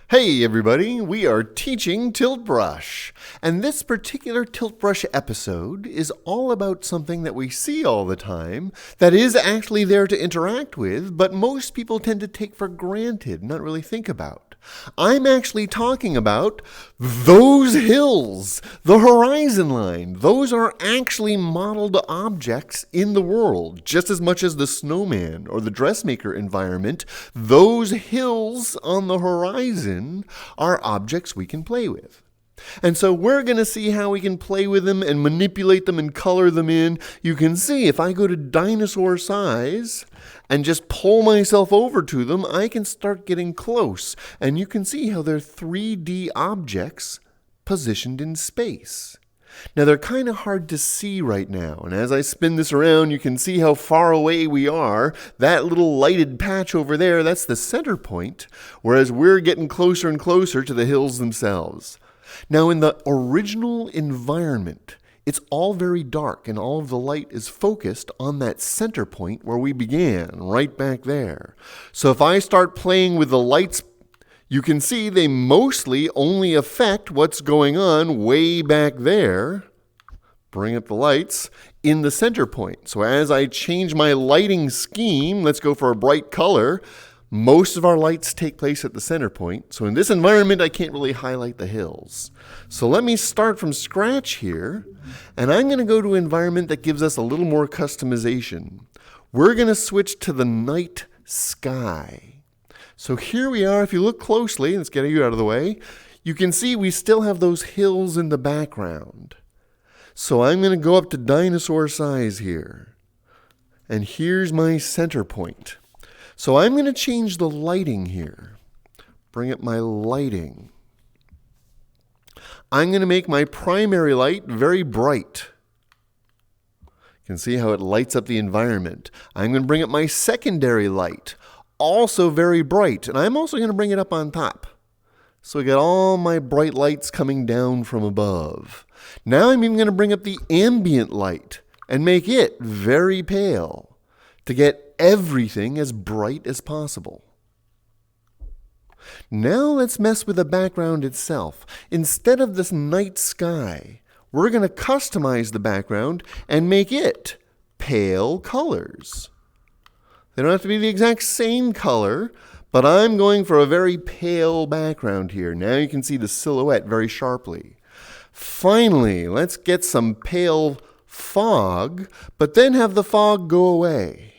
Hey everybody, we are teaching Tilt Brush, and this particular Tilt Brush episode is all about something that we see all the time that is actually there to interact with, but most people tend to take for granted, not really think about. I'm actually talking about those hills, the horizon line. Those are actually modeled objects in the world, just as much as the snowman or the dressmaker environment. Those hills on the horizon are objects we can play with. And so we're going to see how we can play with them and manipulate them and color them in. You can see if I go to dinosaur size and just pull myself over to them, I can start getting close. And you can see how they're 3D objects positioned in space. Now they're kind of hard to see right now, and as I spin this around, you can see how far away we are. That little lighted patch over there, that's the center point, whereas we're getting closer and closer to the hills themselves. Now in the original environment, it's all very dark and all of the light is focused on that center point where we began, right back there. So if I start playing with the lights, you can see they mostly only affect what's going on way back there. Bring up the lights in the center point. So as I change my lighting scheme, let's go for a bright color. Most of our lights take place at the center point. So in this environment, I can't really highlight the hills. So let me start from scratch here. And I'm going to go to an environment that gives us a little more customization. We're going to switch to the night sky. So here we are. If you look closely, let's get you out of the way, you can see we still have those hills in the background. So I'm going to go up to dinosaur size here. And here's my center point. So I'm going to change the lighting here. Bring up my lighting. I'm going to make my primary light very bright. You can see how it lights up the environment. I'm going to bring up my secondary light. Also very bright, and I'm also going to bring it up on top. So I get all my bright lights coming down from above. Now I'm even going to bring up the ambient light and make it very pale to get everything as bright as possible. Now let's mess with the background itself. Instead of this night sky, we're going to customize the background and make it pale colors. They don't have to be the exact same color, but I'm going for a very pale background here. Now you can see the silhouette very sharply. Finally, let's get some pale fog, but then have the fog go away.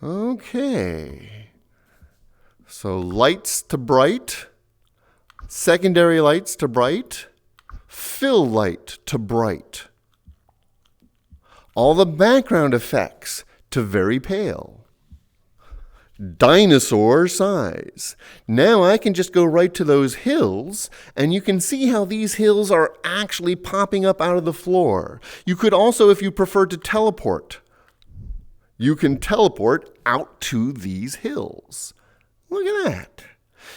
Okay. So lights to bright, secondary lights to bright, fill light to bright. All the background effects to very pale. Dinosaur size. Now I can just go right to those hills, and you can see how these hills are actually popping up out of the floor. You could also, if you prefer to teleport, you can teleport out to these hills. Look at that.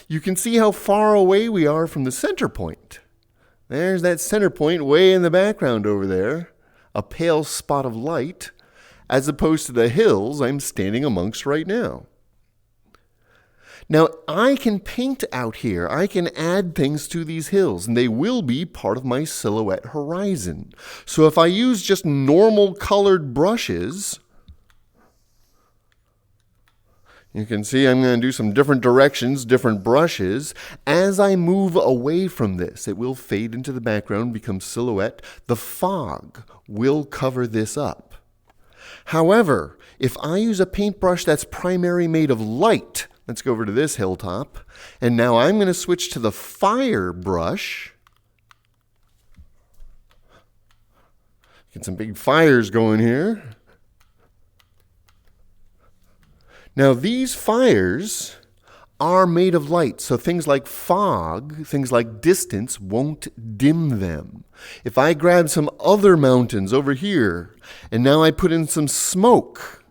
You can see how far away we are from the center point. There's that center point way in the background over there, a pale spot of light, as opposed to the hills I'm standing amongst right now. Now, I can paint out here. I can add things to these hills, and they will be part of my silhouette horizon. So if I use just normal colored brushes, you can see I'm going to do some different directions, different brushes. As I move away from this, it will fade into the background, become silhouette. The fog will cover this up. However, if I use a paintbrush that's primarily made of light, let's go over to this hilltop, and now I'm going to switch to the fire brush. Get some big fires going here. Now these fires are made of light, so things like fog, things like distance won't dim them. If I grab some other mountains over here, and now I put in some smoke,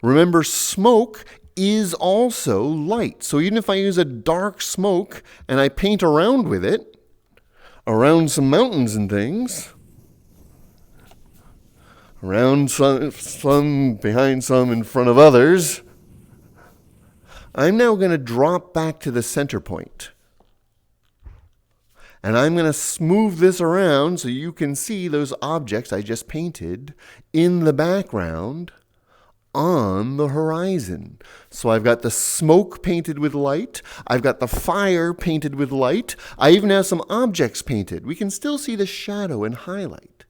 remember smoke is also light. So even if I use a dark smoke and I paint around with it, around some mountains and things, around some, behind some, in front of others, I'm now going to drop back to the center point. And I'm going to smooth this around so you can see those objects I just painted in the background on the horizon. So I've got the smoke painted with light. I've got the fire painted with light. I even have some objects painted. We can still see the shadow and highlight.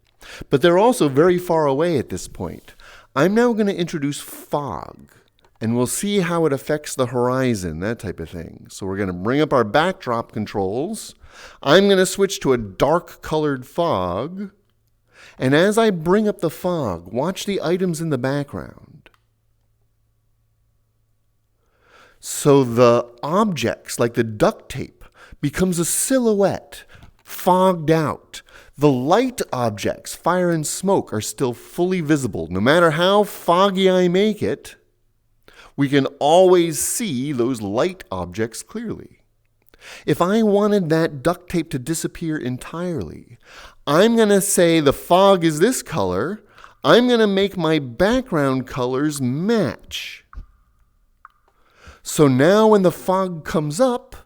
But they're also very far away at this point. I'm now going to introduce fog. And we'll see how it affects the horizon, that type of thing. So we're going to bring up our backdrop controls. I'm going to switch to a dark colored fog. And as I bring up the fog, watch the items in the background. So the objects, like the duct tape, becomes a silhouette, fogged out. The light objects, fire and smoke, are still fully visible. No matter how foggy I make it, we can always see those light objects clearly. If I wanted that duct tape to disappear entirely, I'm going to say the fog is this color. I'm going to make my background colors match. So now when the fog comes up,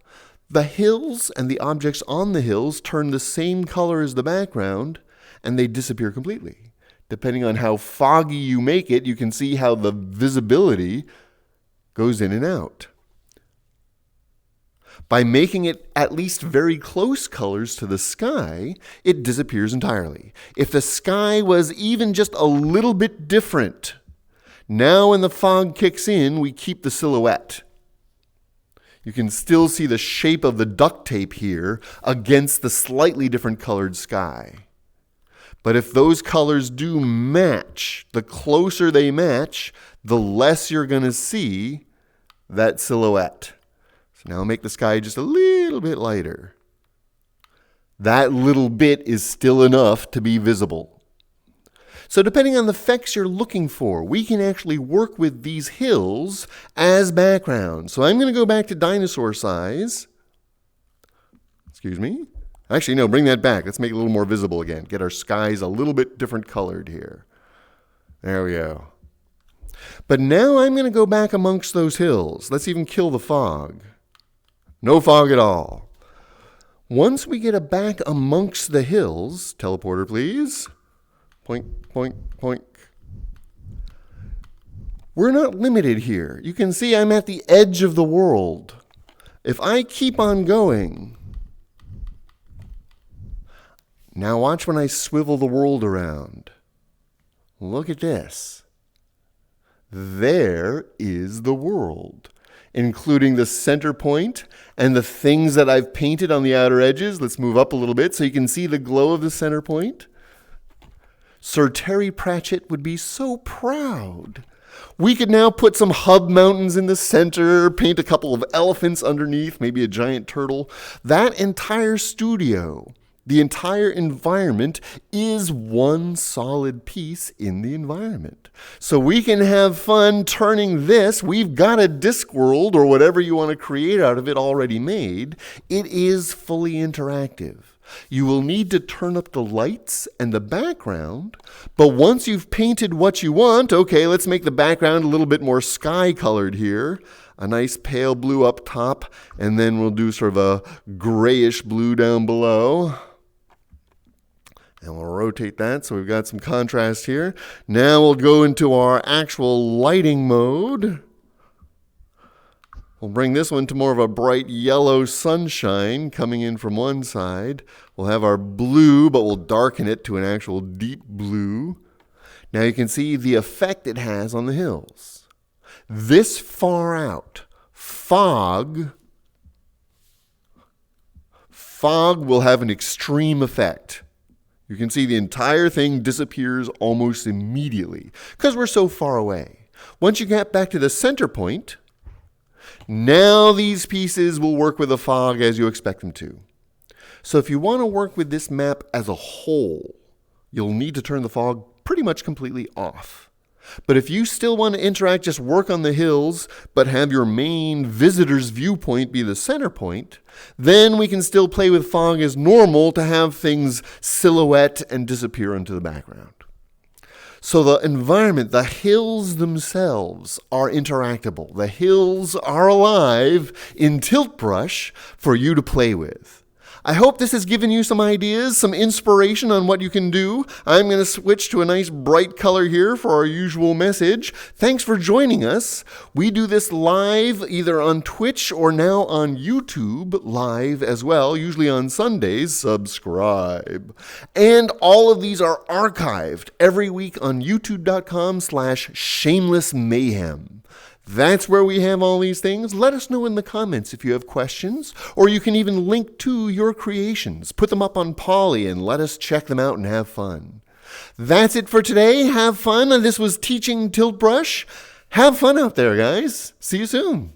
the hills and the objects on the hills turn the same color as the background, and they disappear completely. Depending on how foggy you make it, you can see how the visibility goes in and out. By making it at least very close colors to the sky, it disappears entirely. If the sky was even just a little bit different, now when the fog kicks in, we keep the silhouette. You can still see the shape of the duct tape here against the slightly different colored sky. But if those colors do match, the closer they match, the less you're going to see that silhouette. So now make the sky just a little bit lighter. That little bit is still enough to be visible. So depending on the effects you're looking for, we can actually work with these hills as backgrounds. So I'm going to go back to dinosaur size. Excuse me. Actually, no, bring that back. Let's make it a little more visible again. Get our skies a little bit different colored here. There we go. But now I'm going to go back amongst those hills. Let's even kill the fog. No fog at all. Once we get back amongst the hills, teleporter please. Poink, poink, poink. We're not limited here. You can see I'm at the edge of the world. If I keep on going, now watch when I swivel the world around. Look at this. There is the world, including the center point and the things that I've painted on the outer edges. Let's move up a little bit so you can see the glow of the center point. Sir Terry Pratchett would be so proud. We could now put some hub mountains in the center, paint a couple of elephants underneath, maybe a giant turtle. That entire studio, the entire environment, is one solid piece in the environment. So we can have fun turning this. We've got a Discworld or whatever you want to create out of it already made. It is fully interactive. You will need to turn up the lights and the background, but once you've painted what you want, okay, let's make the background a little bit more sky colored here. A nice pale blue up top, and then we'll do sort of a grayish blue down below. And we'll rotate that so we've got some contrast here. Now we'll go into our actual lighting mode. We'll bring this one to more of a bright yellow sunshine coming in from one side. We'll have our blue, but we'll darken it to an actual deep blue. Now you can see the effect it has on the hills. This far out, fog will have an extreme effect. You can see the entire thing disappears almost immediately because we're so far away. Once you get back to the center point, now these pieces will work with the fog as you expect them to. So if you want to work with this map as a whole, you'll need to turn the fog pretty much completely off. But if you still want to interact, just work on the hills, but have your main visitor's viewpoint be the center point, then we can still play with fog as normal to have things silhouette and disappear into the background. So the environment, the hills themselves are interactable. The hills are alive in Tilt Brush for you to play with. I hope this has given you some ideas, some inspiration on what you can do. I'm going to switch to a nice bright color here for our usual message. Thanks for joining us. We do this live either on Twitch or now on YouTube live as well, usually on Sundays. Subscribe. And all of these are archived every week on youtube.com/shamelessmayhem. That's where we have all these things. Let us know in the comments if you have questions, or you can even link to your creations. Put them up on Poly and let us check them out and have fun. That's it for today. Have fun. This was Teaching Tilt Brush. Have fun out there, guys. See you soon.